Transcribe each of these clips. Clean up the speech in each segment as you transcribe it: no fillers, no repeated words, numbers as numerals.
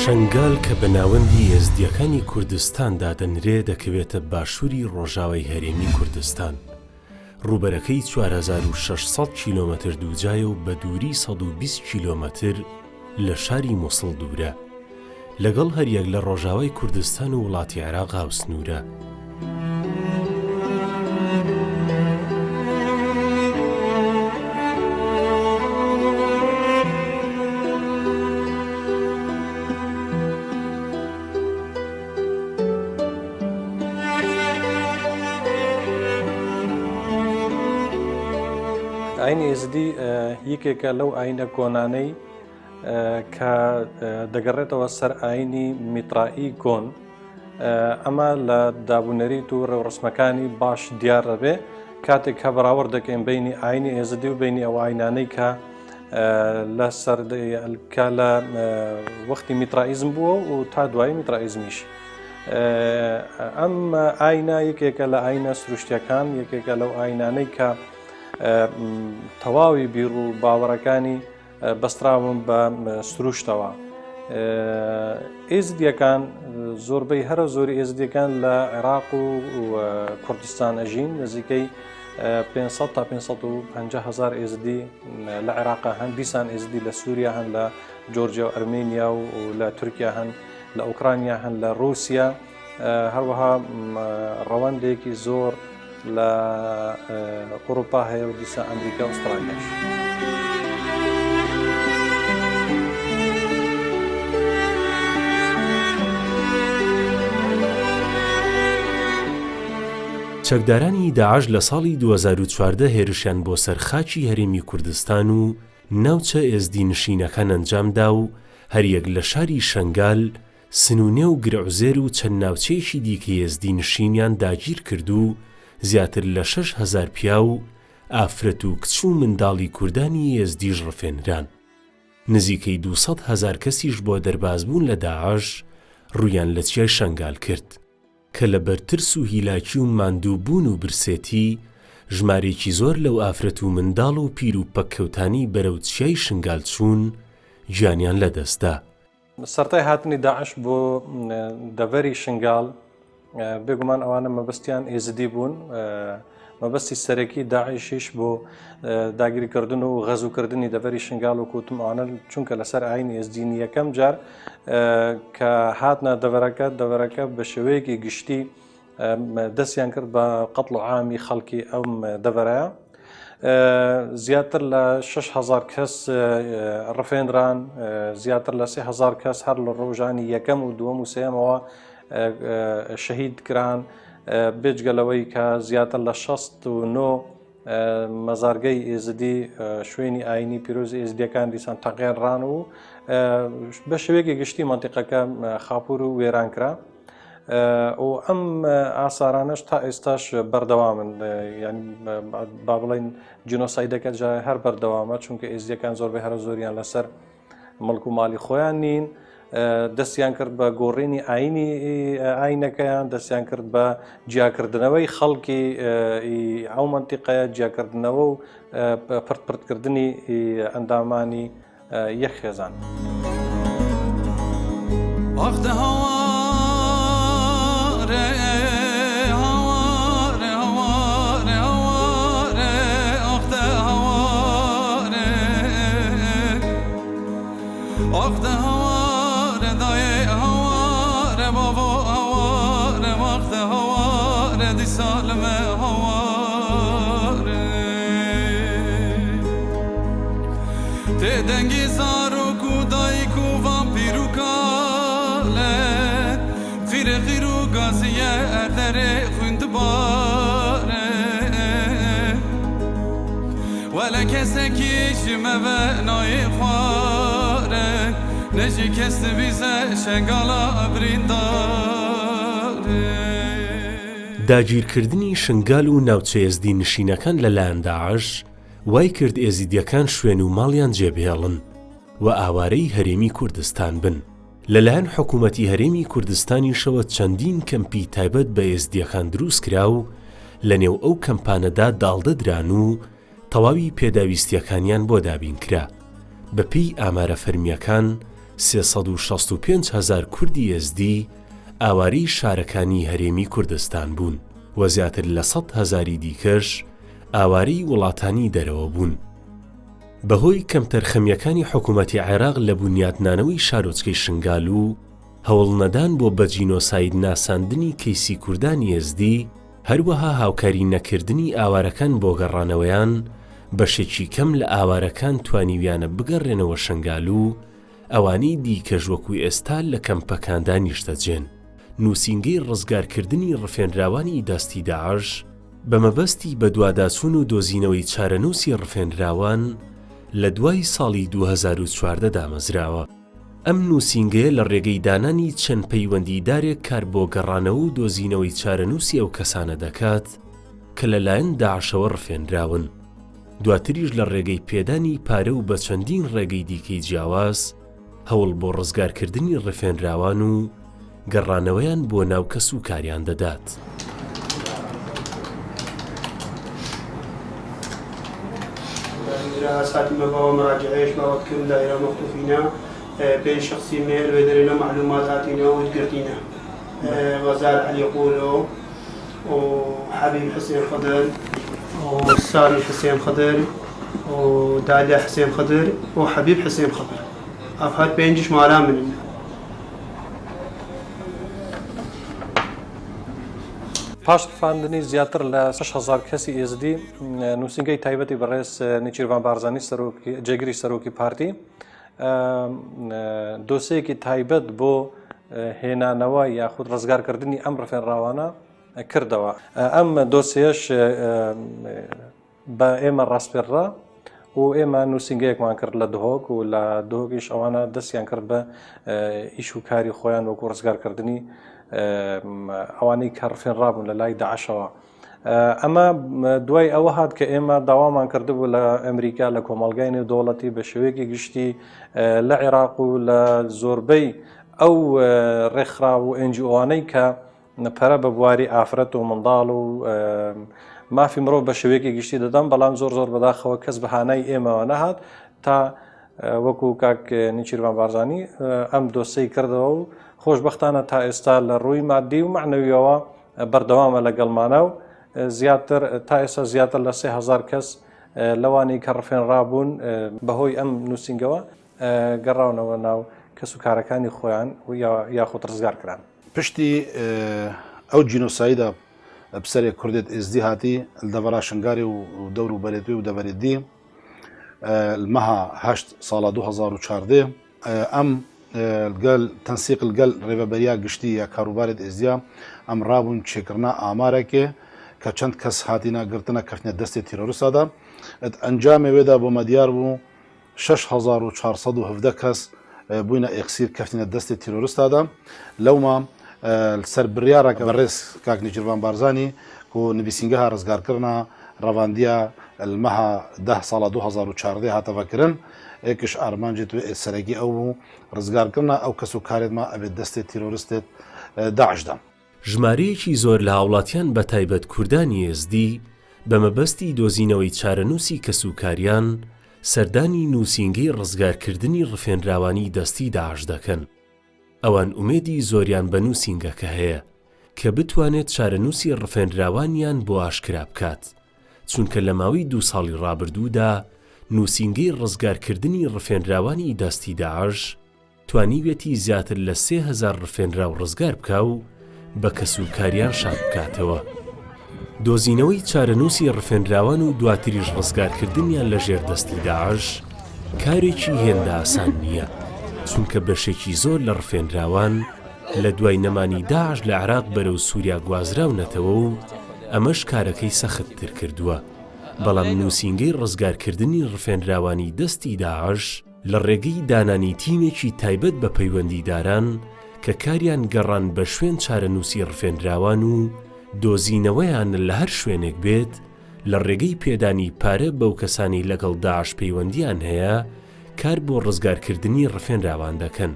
شەنگال کە بە ناوەندی ئێزدیەکانی کوردستاندا دەنرێ دەکەوێتە باشووری ڕۆژاوای هەرێمی کوردستان. ڕووبەرەکەی 4600 کیلۆمەتر دووجایە و بە دووری 120 کیلۆمەتر لە شاری مووسڵ دوورە، لەگەڵ هەریەک لە ڕۆژاوای کوردستان و وڵاتی عێراق هاوسنوورە. ئاینی ئێزدی یەکێکە لەو ئاینە کۆنانەی کە دەگەڕێتەوە سەر ئاینی میترایی کۆن. ئەمە لە دابوونەریت و ڕێوڕسمەکانی باش دیار دەبێ کاتێک کە بەراورد دەکەین بینی ئاینی ئێزدی و بینی ئەو ئاینانەی کە لە سەرکە لە وەختی میترائیزم بووە و تا دوای میترائیزمیش. ئەم ئاینە یەکێکە لە ئاینە سروشتیەکان، یەکێکە لەو ئاینانەی کە تەواوی بیر و باوەڕەکانی بەستراون بە سروشتەوە. ئێزدیەکان زۆربەی هەرە زۆری ئێزدیەکان لە عێراق و کوردستان ئەژین، نزیکەی 500 تا 550 هزار ئێزدی لە عێراق هەن، 20 ئێزدی لە سووریا هەن، لە جۆرجیا و ئەرمێنیا و لە تورکیا هەن، لە ئوکرانیا هەن، لە رووسیا، هەروەها ڕەوەندێکی زۆر لە ئەوروپا هەیە و دیسا ئەمریکا و ئوسترالیاش. چەکدارانی داعش لە ساڵی 2014 هێرشیان بۆ سەر خاچی هەرێمی کوردستان و ناوچە ئێزدی نشینەکان ئەنجامدا و هەریەک لە شاری شەنگال، سنوونێ و گرعوزێر و چەند ناوچەیەکی دیکە ئێزدی نشینیان داگیر کرد و زیاتر لە 6,000 پیا و ئافرەت و کچ و منداڵی کوردانی ئێزدیش ڕفێنران. نزیکەی 200,000 کەسیش بۆ دەربازبوون لە داعش ڕوویان لە چیای شەنگال کرد کە لە بەرترس و هیلاکی و ماندووبوون و برسێتی ژمارێکی زۆر لەو ئافرەت و منداڵ و پیر و پەککەوتانی بەرەو چیای شنگال چوون گیانیان لەدەستدا. سەرەتای هاتنی داعش بۆ دەڤەری شنگال بێگومان ئەوانە مەبەستیان ئێزدی بوون. مەبەستی سەرەکی داعشیش بۆ داگیریکردن و غەزوکردنی دەڤەری شنگال و کوتم ئەوانە چونکە لەسەر ئاینی ئێزدینی یەکەم جار کە هاتنە دەڤەرەکە بە شێوەیەکی گشتی دەستیان کرد بە قەتڵ و عامی خەڵکی ئەم دەڤەرەیە. زیاتر لە 6,000 کەس ڕفێنران، زیاتر لە 3,000 کەس هەر لە ڕۆژانی یەکەم و دووەم و سێمەوە شەهید کران، بێجگەلەوەی کە زیاتر لە 69 مەزارگەی ئێزدی شوێنی ئاینی پیرۆزی ئێزدیەکان دیسان تەغیێرڕان و بە شێوەیەکی گشتی مەنتیقەکە خاپوور و وێران کرا. و ئەم ئاسارانەش تا ئێستاش بەردەوامن، یعنی با بڵێن جینۆسایدەکە هەر بەردەوامە، چونکە ئێزدیەکان زۆربەی هەرە زۆریان لەسەر مڵک و ماڵی خۆیان نین. دەستیان کرد بە گۆڕینی ئاینەکەیان، دەستیان کرد بە جیاکردنەوەی خەڵکی ئەو مەنتیقەیە، جیاکردنەوە و پرتکردنی ئەندامانی یەکخێزان. Dengi zaroku daiku vampirukale Khire khiru gaziye erdere khundbare Wala keseki jimeve nayi khware Neji kesti bize şengala brindare داگیرکردنی شنگال و ناوچە ئێزدی نشینەکان لەلایەن داعش وای کرد ئێزیدیەکان شوێن و ماڵیان جێبهێڵن و ئاوارەی هەرێمی کوردستان بن. لەلایەن حکوومەتی هەرێمی کوردستانیشەوە چەندین کەمپی تایبەت بە ئێزدیەکان دروست کرا و لە نێو ئەو کەمپانەدا داڵدەدران و تەواوی پێداویستیەکانیان بۆ دابین کرا. بەپێی ئامارە فەرمیەکان 365,000 کوردی ئێزدی ئاوارەی شارەکانی هەرێمی کوردستان بوون و زیاتر لە 100,000 دیکەش ئاوارەی وڵاتانی دەرەوە بوون. بەهۆی کەمتەرخەمیەکانی حکوومەتی عێراق لە بنیاتنانەوەی شارۆچکەی شنگال و هەوڵنەدان بۆ بە جینۆساید ناساندنی کەیسی کوردانی ئێزدی، هەروەها هاوکاری نەکردنی ئاوارەکان بۆ گەڕانەوەیان بەشێکی کەم لە ئاوارەکان توانیویانە بگەڕێنەوە شنگال و ئەوانەی دیکەش وەکوی ئێستا لە کەمپەکاندا نیشتەجێن. نووسینگەی ڕزگارکردنی ڕفێنراوانی دەستی داعش بە مەبەستی بە دوواداچوون و دۆزینەوەی چارەنووسی ڕفێنراوان لە دوای ساڵی 2014 دامەزراوە. ئەم نووسینگەیە لە ڕێگەی دانانی چەند پەیوەندیدارێک کار بۆ گەڕانەوە و دۆزینەوەی چارەنووسی ئەو کەسانە دەکات کە لەلایەن داعشەوە ڕفێنراون. دواتریش لە ڕێگەی پێدانی پارە و بە چەندین ڕێگەی دیکەی جیاواز هەوڵ بۆ ڕزگارکردنی ڕفێنراوان و گەڕانەوەیان بۆ ناو کەس و کاریان دەدات. ساعتی مەباوە مراجعەیەش باوەتکردن دایرە مەختوفینە پێی شخصی مێر وێدەرێنە معلومات هاتینەوە وتگرتینە وەزار عەلی قوڵۆ و حەبیب حسێن خەدر و سامی حسێن خەدر و دالیا حسێن خەدر و حەبیب حسێن خەدر ئەفهات پێنجیش مالا منن. پاش ڕفاندنی زیاتر لە 6,000 کەسی ئێزدی، نووسینگەی تایبەتی بەڕێز نیچیروان بارزانی جێگیری سەرۆکی پارتی دۆسەیەکی تایبەت بۆ هێنانەوە یاخود ڕزگارکردنی ئەم ڕفێنراوانە کردەوە. ئەم دۆسیەش بە ئێمە ڕاستپێڕا و ئێمە نووسینگەیەکمان کرد لە دهۆک و لە دهۆکیش ئەوانە دەستیان کرد بە ئیش و کاری خۆیان وەکو ڕزگارکردنی ئەوانەی کە ڕفێنرابوون لە لای داعشەوە. ئەمە دوای ئەوە هات کە ئێمە داوامان کردبوو لە ئەمریکا لە کۆمەڵگای نێودەوڵەتی بە شێوەیەکی گشتی لە عێراق و لە زۆربەی ئەو ڕێکخرا و ئەنجیۆوانەی کە پەرە بە بواری ئافرەت و منداڵ و مافی مرۆڤ بە شێوەیەکی گشتی دەدەم، بەڵام زۆر بەداخەوە کەس بەهانای ئێمەوە نەهات تا وەکو کاک نیچیروان بارزانی ئەم دۆسەی کردەوە و خۆشبەختانە تا ئێستا لە ڕووی مادی و معنەویەوە بەردەوامە لەگەڵمانە و تا ئێستا زیاتر لە 3,000 کەس لەوانی کە ڕفێنرابوون بەهۆی ئەم نووسینگەوە گەڕاونەوە ناو کەس و کارەکانی خۆیان و یاخود ڕزگار کران. پشتی ئەو جینۆسایدە بسەرێک کوردێت ئێزدی هاتی دەڤەرا شنگاری و دەور و بەرێتوی و دەبەرێتدی المەها 8 ساڵە 2014 ئەم گەل تەنسیق گەل ڕێبەبەریا گشتی یا کاروبارێت ئێزدیا ئەم ڕابوون چێکردنا ئامارێکێ کە چەند کەس هاتینا گرتنە کەفنە دەستی تیرۆریستادا ئەنجامێ وێدا بۆ مەدیار بوو 6,417 کەس بووینە ئێکسیر کەفتنە دەستی تیرۆریستادا. لەوما سەر بڕیارەکە بەڕێز کاک نیچیروان بارزانی و نویسینگەها ڕزگارکردنا ڕەواندیە المەها 10 ساڵە 2014 هاتەڤەکردن ئێکش ئارمانجێت سەرەکی ئەو بوو ڕزگارکردنا ئەو کەس و کارێتما ئەبێت دەستی تیرۆریستێت داعشدا. ژمارەیەکی زۆر لە هاوڵاتیان بە تایبەت کوردانی ئێزدی بە مەبەستی دۆزینەوەی چارەنووسی کەسوکاریان سەردانی نووسینگەی ڕزگارکردنی ڕفێنراوانی دەستی داعش دەکەن. ئەوان ئومێدی زۆریان بە نووسینگەکە هەیە کە بتوانێت چارەنووسی ڕفێنراوانیان بۆ ئاشکرا بکات، چونکە لە ماوەی 2 ساڵی ڕابردوودا نووسینگەی ڕزگارکردنی ڕفێنراوانی دەستی داعش توانیوێتی زیاتر لە 3,000 ڕفێنراو ڕزگار بکە و بە کەسوکاریان شاد بکاتەوە. دۆزینەوەی چارەنووسی ڕفێنراوان و دواتریش ڕزگارکردنیان لە ژێر دەستی داعش کارێکی هێندە ئاسان نییە، چونکە بەشێکی زۆر لە ڕفێنراوان لە دوای نەمانی داعش لە عێراق بەرەو سووریا گوازراونەتەوە و ئەمەش کارەکەی سەختتر کردووە. بەڵام نووسینگەی ڕزگارکردنی ڕفێنراوانی دەستی داعش لە ڕێگەی دانانی تیمێکی تایبەت بە پەیوەندیداران کە کاریان گەڕان بە شوێن چارەنووسی ڕفێنراوان و دۆزینەوەیان لە هەر شوێنێک بێت لە ڕێگەی پێدانی پارە بەو کەسانی لەگەڵ داعش پەیوەندیان هەیە کار بۆ ڕزگارکردنی ڕفێنراوان دەکەن.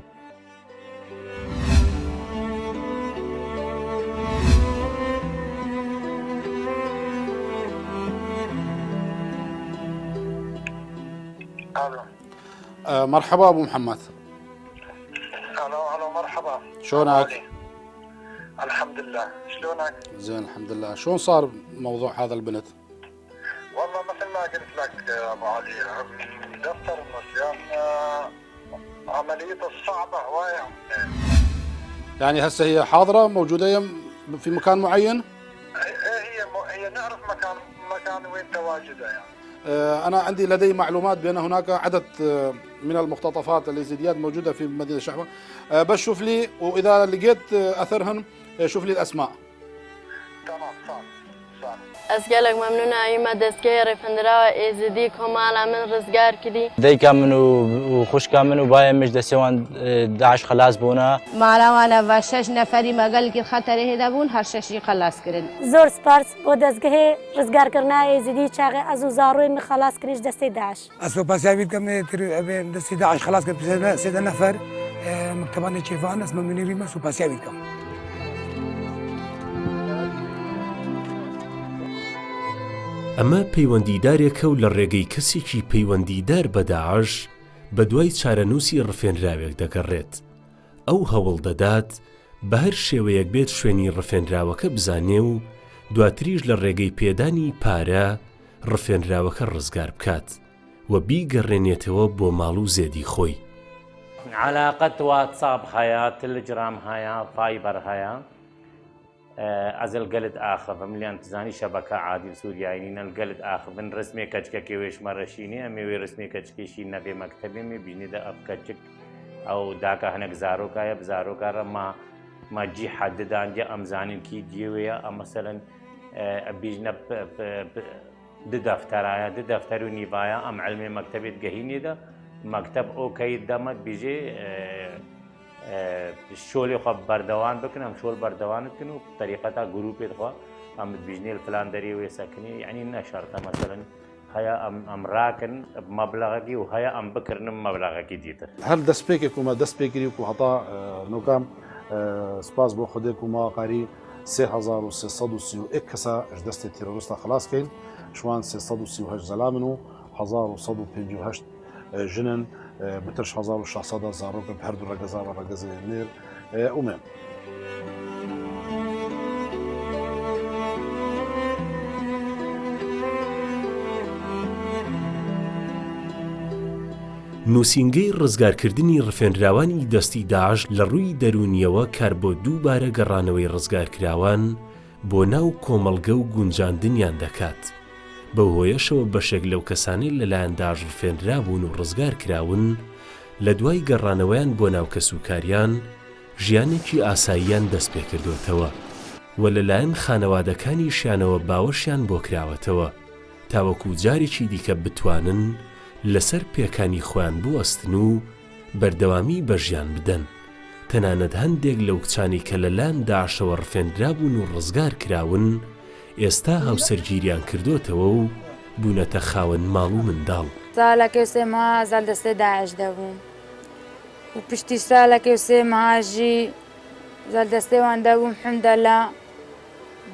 مرحبا أبو محمد. هلا مرحبا. شلونك؟ الحمد لله، شلونك؟ زين الحمد لله. شلون صار موضوع هذا البنت؟ والله مثل ما قلت لك ابو علي، دفتر النسيان عمليته صعبه هوايه. يعني هسه هي حاضرة موجودة في مكان معين؟ هي نعرف مكان وين تواجدها يعني. أنا لدي معلومات بأن هناك عدد من المختطفات اليزيديات موجودة في مدينة شحوة. بس شوف لي، وإذا لقيت أثرهن شوف لي الأسماء. تمام صار. أسألك ممنونة أيما دسكير فندرا إزدي كمالا من رزقار كدي ديكا منو وخشكا منو بايا مش دسوان داعش خلاص بونا مالا وانا و 6 نفری مگل که خطر هدا بون هر ششی خلاص کردن. زور سپارس بۆ دەستگەهێ ڕزگارکردنای ئێزیدی چاغێ ئەزوو زاڕۆی من خلاص کردیش دەستەی داعش. ئەسۆپاسیاوی بکەم دەستی داعش خلاص کرد سێدە نەفەر مکتبانی چێفان ئەسمە منیریمە سوپاسیاوی بکەم. ئەمە پەیوەندیدارێکە و لە ڕێگەی کەسێکی پەیوەندیدار بە داعش بە دوای چارەنووسی ڕفێنراوێک دەگەڕێت. ئەو هەوڵ دەدات بە هەر شێوەیەک بێت شوێنی ڕفێنراوەکە بزانێ و دواتریش لە ڕێگەی پێدانی پارە ڕفێنراوەکە ڕزگار بکات و بیگەڕێنێتەوە بۆ ماڵ و زێدی خۆی. علاقة واتساب هيا، تلجرام هيا، فايبر هيا، از القلد آخر مليان تزاني شبكة عادي سوريايين القلد آخر من رسمي كتشك كيويش مرشيني أمي رسمي كتشكيشي نبي مكتبي مي بيجني ده أب كتشك أو داكا هناك زاروكا يا بزاروكا ما جي حد دانجا أم زانين كي جيويا أم مثلا بيجنا دفترايا دفتر ونيفايا أم علمي مكتبي تجهيني ده مكتب أوكي دمت بيجي شغل خو بردوان بکنم شغل بردوان بکنم بطريقة جروبي خو أم بيجني الفلان دري ويسكني يعني نشرت مثلا هيا أم راكن بمبلغك وهيا أم بكرن مبلغك ديتر. هل دسبيكك وما دسبيكري وهطا نوكام سپاس بو خودك وما قاري 3330 اكسا دستي تيرورستا خلاص كاين شوان 338 زلامنو 1158 جنن بترش 1600 زاروك بهردو رقزار رقزي نير أمام. نووسینگەی ڕزگارکردنی ڕفێنراوانی دەستی داعش لە ڕووی دەرونیەوە کار بۆ دووبارە گەڕانەوەی ڕزگارکراوان بۆ ناو کۆمەڵگە و گونجاندنیان دەکات. بەو هۆیەشەوە بەشێک لەو کەسانەی لەلایەن داعش ڕفێنرابوون و ڕزگارکراون لە دوای گەڕانەوەیان بۆ ناو کەسوکاریان ژیانێکی ئاساییان دەست پێ کردوتەوە و لەلایەن خانەوادەکانیشیانەوە باوەشیان بۆ کراوەتەوە تاوەکو جارێکی دیکە بتوانن لەسەر پێکانی خۆیان بوەستن و بەردەوامی بەژیان بدەن. تەنانەت هەندێک لەو کچانی کە لەلایەن داعشەوە ڕفێنرابوون و ڕزگار کراون ئێستا هاوسەرگیریان کردوتەوە و بوونەتە خاوەن ماڵ و منداڵ. سالێکی سێ مەها زال دەستەی داعش دەبووم و پشتی سالێکی سێ مەهاژی زال دەستەی وان دەبووم حەمدەلله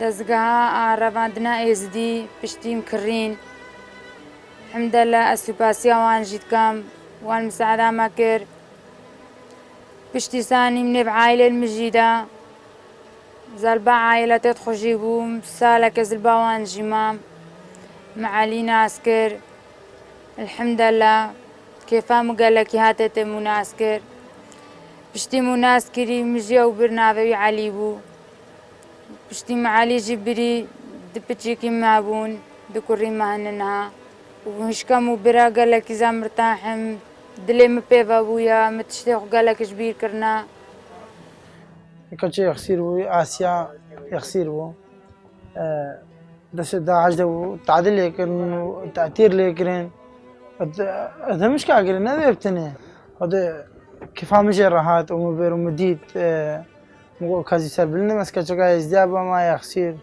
دەستگاها ئاڕەواندنە ئێزدی پشتیم کڕین حەمدەلله ئەسوپاسیا وانژی دکەم وان مساعدەمە کرد پشتی سانی منێ بعایلێ مژیدا زەلبا عایلەتێت خۆشی بووم سالێکە زلبا وانژیمام معالی ناس کرد الحەمدەلله کێفام و گەلێکی هاتێتە موناس کرد پشتی موناس کردی مژیە و برناوەوی عەلی بوو پشتی معالیژی بری دپچێکی مابوون دکوڕی ماهننها و هشکەم و برا گەلێکی زە مرتاحم دلێ من پێوە بوویە من تشتێ خو گەلێکش بیرکردنا کەچێ یەخسیر بووی ئاسیا یەخسیر بوو دەست داعش دەبوو تعدیل لێکردن و تەعتیر لێکردن هەمش کاکردن نەبێ بتنێ کیفامژێ ڕەهات و مبێر و مدیت کەزی سەربلنە مەسکەچەکە ئێزدیا بەما یەخسیر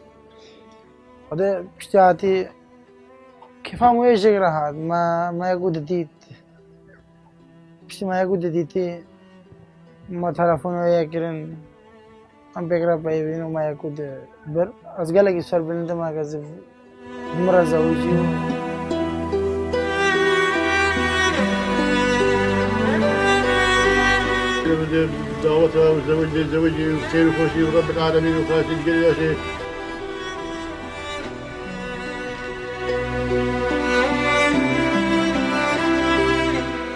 پشتی هاتی کیفام وێژێک ڕەهات مایەکو دەدیت پشتی مایەکو دەدیتی ما تەلەفۆنەوەیەکردن ئەم پێکرا پەیوین و مایەکو بەر ئەس گەلێکی سەربلندە ماگەز مڕە زەوجی و دعوتها وزوجي وخير وخوشي ورب العالمين وخاتم الجليل.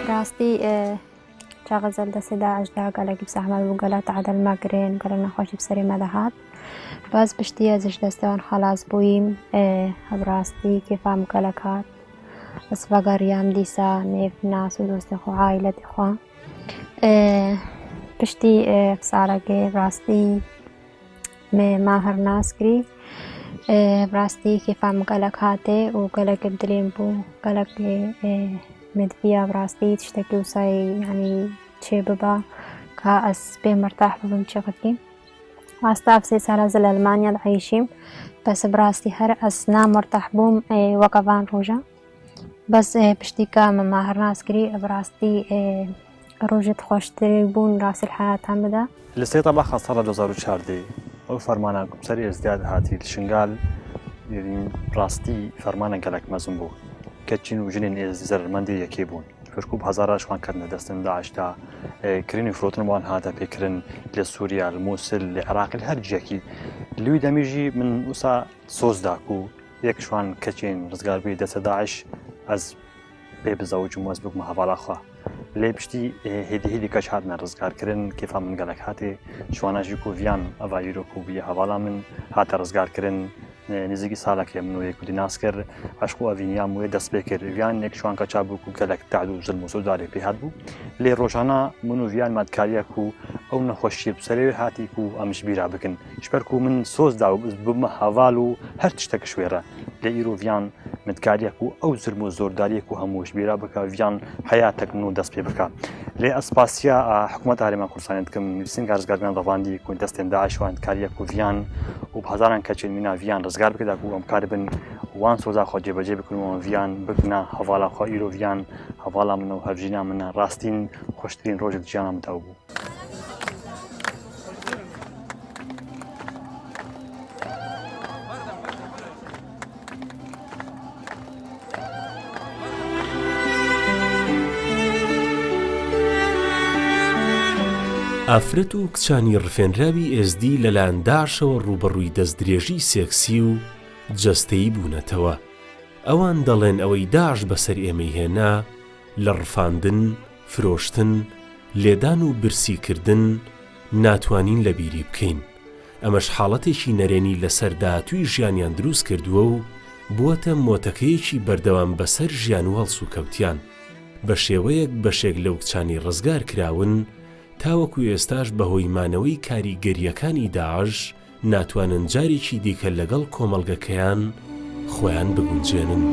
راستی چاغەزەل دەستی داعشدا گەلێکی زەحمەت بوو گەلە تعادل ماگرێن گەلە نەخۆشی بسەری مەدەهات باز پشتی ازش دەستەوەن خەلاص بوویم هەبڕاستی کێفام گەلە کات ئەسڤەگەڕیام دیسا نێف ناس و دۆستی خۆ عایلەتی خوا پشتی ساڵەکێ ڕاستی ما هەر ناسکری ڕاستی کێفام گەلەک هاتێ و گەلەکە درێن بوو گەلەک مدویە ڕاستی تشتێکی وسایی ینی چێ ببە کە ئەس پێ مرتاح ببم چێقەتی ڕاستە سێ ساڵە لە ئەلمانیا دەعیشیم بەس بڕاستی هەر ئەس نامەرتاح بووم وەکەڤان ڕۆژە بەس پشتی کە مەما هەر ناسکری بڕاستی ڕۆژت خۆشتری بوون ڕاستی حیاتان بدە لە سێ تەبەخە ساڵە 2014 ئەو فەرمانە سەری ئێزداد هاتی شنگال ڕاستی فەرمانە گەلێک مەزم بوو کە چین و ژنین ئێزدی زەرمەندی یەکێ بوون فرکوب هەزاراشوان کردنە دەستن داعشدا کرینی فرۆتن وان هاتە پێکردن لە سووریا لە مووسل لە عێراق هەر جێکی لوی دەمیژی من وسا سۆزداک و یەکشوان کەچین ڕزگاربووی دەستە داعش ئەس پێ بزەوجم وەز بکمە هەواڵاخوا لێ پشتی هێدیهێدی کەچ هاتنە ڕزگارکردن کێفا من گەلێک هاتێ شوانەژی کوڤیان ئەڤ ئیرۆک و بیە هەواڵا من هاتە ڕزگارکردن نزیکی ساڵێکێ من و یەکودی ناس کرد عشق و ئەڤینیام وێ دەست پێ کرد ڤیان یەکشوان کە چابوو و گەلێک تعد و زلم و سۆدارێ پێ هات بوو لێ ڕۆژانە من و ڤیان مادکاریەک و ئەو نەخۆشیە بسەرێ هاتیک و ئەمش بیرا بکن شپەرک و من سۆزدا و بمە هەواڵ و هەر تشتێک شوێرە لە ئیرۆ ڤیان مدکاریەک و ئەو زرم و زۆرداریەک و هەمووش بیرا بکە ڤیان حیاتێک من و دەست پێ بکە لێ ئەسپاسیا حکوومەت هەرێما کوردستانی دکەم نووسین ڕزگاربوویان ڕەڤاندی و دەستێن داعشوان کاریەک و ڤیان و هەزاران کەچێن مینا ڤیان ڕزگار بکەدا و ئەم کار بن وان سۆزا خۆ جێبەجێ بکردنەوە ڤیان بکنە هەواڵا خۆ ئیرۆ ڤیان هەواڵا منە و هەڤژینا منە ڕاستین خۆشترین ڕۆژێک ژیانم تاو بوو. ئافرەت و کچانی ڕفێنراوی ئێزدی لەلایەن داعشەوە ڕوبەڕووی دەستدرێژی سێکسی و جەستەیی بوونەتەوە ئەوان دەڵێن ئەوەی داعش بەسەر ئێمەی هێنا لە ڕفاندن فرۆشتن لێدان و برسیکردن ناتوانین لە بیری بکەین ئەمەش حاڵەتێکی نەرێنی لەسەر داهاتووی ژیانیان دروست کردووە و بووەتە مۆتەکەیەکی بەردەوام بەسەر ژیان و هەڵس و کەوتیان بە شێوەیەک بەشێک لەو کچانی ڕزگار کراون تاوەکو ئێستاش بەهۆی مانەوەی کاریگەریەکانی داعش ناتوانن جارێکی دیکە لەگەڵ کۆمەڵگەکەیان خۆیان بگونجێنن.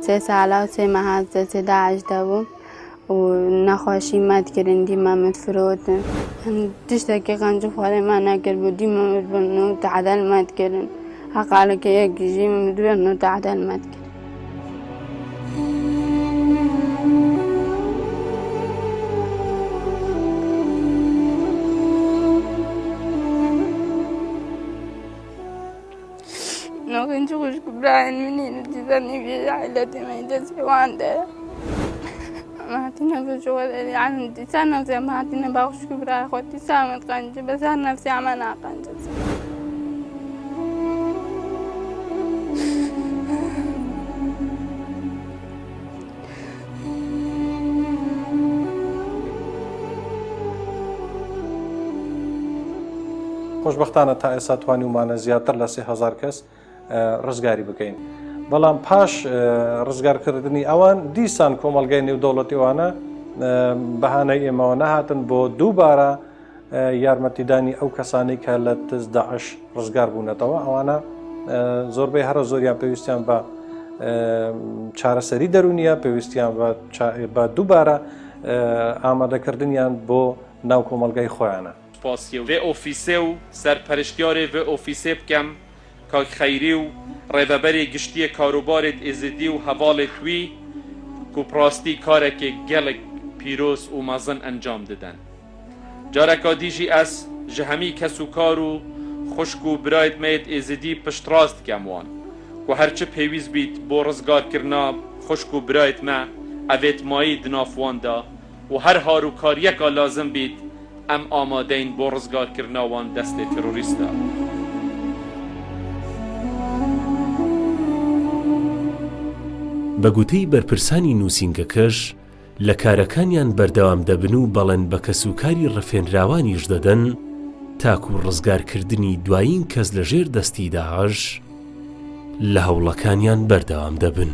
سێ ساڵە و سێ مەهات دەستێ داعشدا بووم و نەخۆشی مادکردن دیمە متفرۆتن تشتێکی قەنج و خۆڵێمان نەکرد بوو دیمە متبن و تعادل مادکردن حەقالەکە یەکیژی مدوێن و تعادل مادکرد نوكنت وش كبران منين تزني في عائلتي ما يدسي وانده ما هاتينا في شغل يعني انتسان نفسي ما هاتينا باخش كبرى اخوتي سامت قنجة بس هر نفسي عمنا قنجة خۆشبەختانە تا ئێستا توانیمانە زیاتر لە 3000 کەس ڕزگاری بکەین بەڵام پاش ڕزگارکردنی ئەوان دیسان کۆمەڵگەی نێودەوڵەتیوانە بەهانەی ئێمەوە نەهاتن بۆ دووبارە یارمەتیدانی ئەو کەسانی کە لە تز داعش ڕزگار بوونەتەوە ئەوانە زۆربەی هەرە زۆریان پێویستیان بە چارەسەری دەرونیە پێویستیان بە دووبارە ئامادەکردنیان بۆ ناو کۆمەڵگەی خۆیانە وێ ئۆفیسێ و سەرپەرشتیارێ وێ ئۆفیسێ بکەم کاک خەیری و ڕێبەبەری گشتیە کاروبارێت ئێزدی و هەواڵێت وی و پڕاستی کارێکی گەلێک پیرۆز و مەزن ئەنجام دەدەن جارێکا دیژی ئەس ji hemî kes û kar û xuşk û birayet me yê êzidî piştrast dikem wan ku herçi pêwîst bît bo rizgarkirina xuşk û birayet me evêt mayî di nav wan da û her harûkariyeka lazim bît em amadeyn bo rizgarkirina wan destê terorîst da. بە گوتەی بەرپرسانی نووسینگەکەش لە کارەکانیان بەردەوام دەبن و بەڵێن بە کەسوکاری ڕفێنراوانیش دەدەن تاکو ڕزگارکردنی دوایین کەس لە ژێر دەستی داعش لە هەوڵەکانیان بەردەوام دەبن.